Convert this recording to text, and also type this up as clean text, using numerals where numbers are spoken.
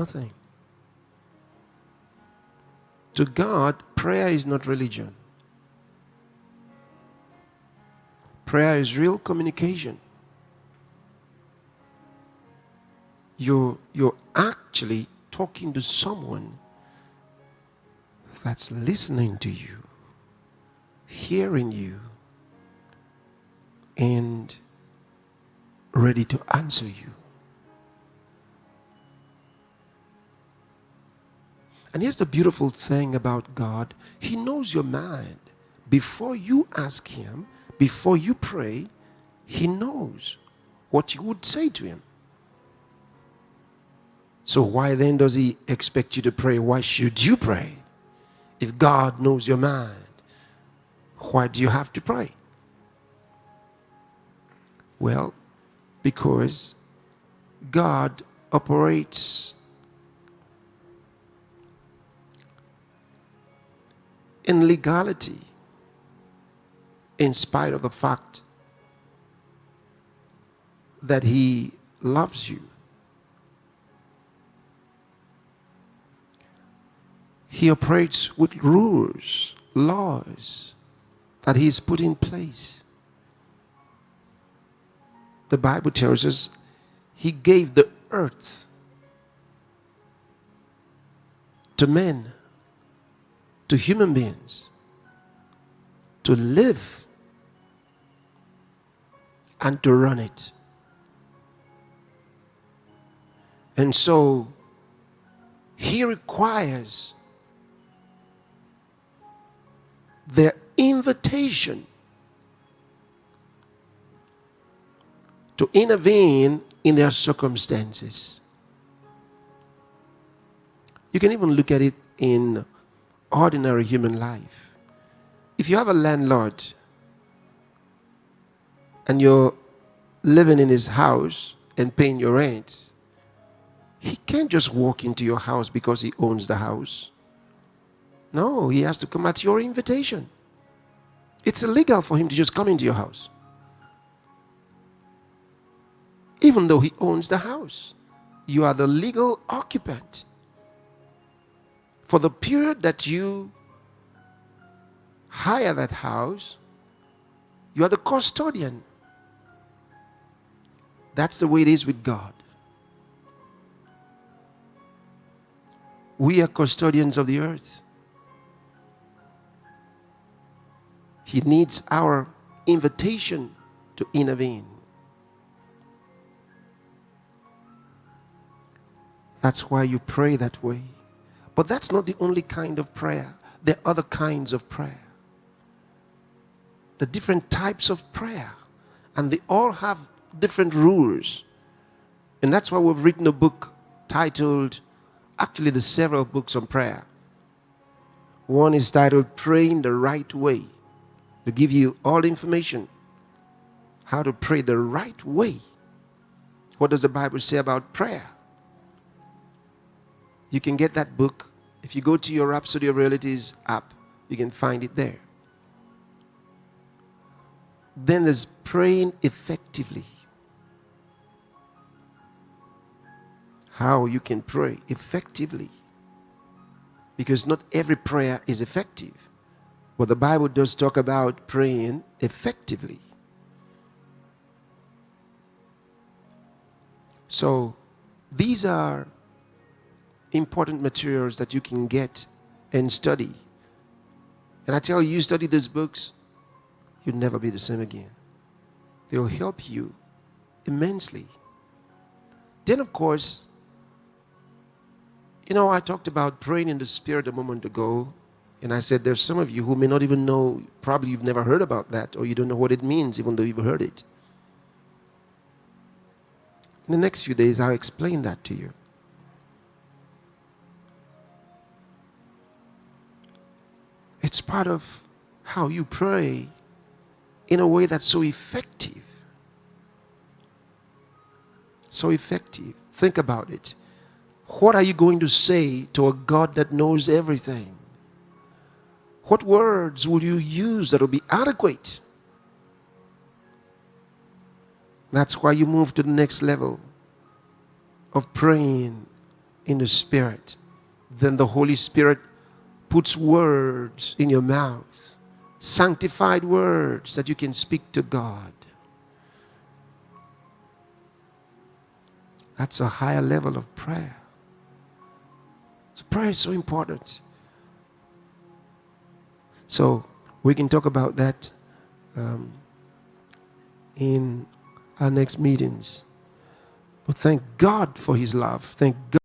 Nothing. To God, prayer is not religion. Prayer is real communication. You're actually talking to someone that's listening to you, hearing you, and ready to answer you. And here's the beautiful thing about God. He knows your mind. Before you ask him, before you pray, he knows what you would say to him. So why then does he expect you to pray? Why should you pray? If God knows your mind, why do you have to pray? Well, because God operates in legality, in spite of the fact that he loves you. He operates with rules, laws that he's put in place. The Bible tells us he gave the earth to men, to human beings, to live and to run it. And so he requires their invitation to intervene in their circumstances. You can even look at it in ordinary human life. If you have a landlord and you're living in his house and paying your rent, he can't just walk into your house because he owns the house. No, he has to come at your invitation. It's illegal for him to just come into your house, even though he owns the house. You are the legal occupant. For the period that you hire that house, you are the custodian. That's the way it is with God. We are custodians of the earth. He needs our invitation to intervene. That's why you pray that way. But that's not the only kind of prayer. There are other kinds of prayer. The different types of prayer. And they all have different rules. And that's why we've written a book titled, actually there's several books on prayer. One is titled Praying the Right Way, to give you all the information how to pray the right way. What does the Bible say about prayer? You can get that book. If you go to your Rhapsody of Realities app, you can find it there. Then there's praying effectively. How you can pray effectively. Because not every prayer is effective. But the Bible does talk about praying effectively. So these are important materials that you can get and study. And I tell you, you study these books, you'll never be the same again. They'll help you immensely. Then, of course, you know, I talked about praying in the Spirit a moment ago. And I said there's some of you who may not even know, probably you've never heard about that, or you don't know what it means, even though you've heard it. In the next few days, I'll explain that to you. It's part of how you pray in a way that's so effective. So effective. Think about it. What are you going to say to a God that knows everything? What words will you use that will be adequate? That's why you move to the next level of praying in the Spirit, then the Holy Spirit puts words in your mouth, sanctified words that you can speak to God. That's a higher level of prayer. So prayer is so important. So we can talk about that in our next meetings. But thank God for His love. Thank God.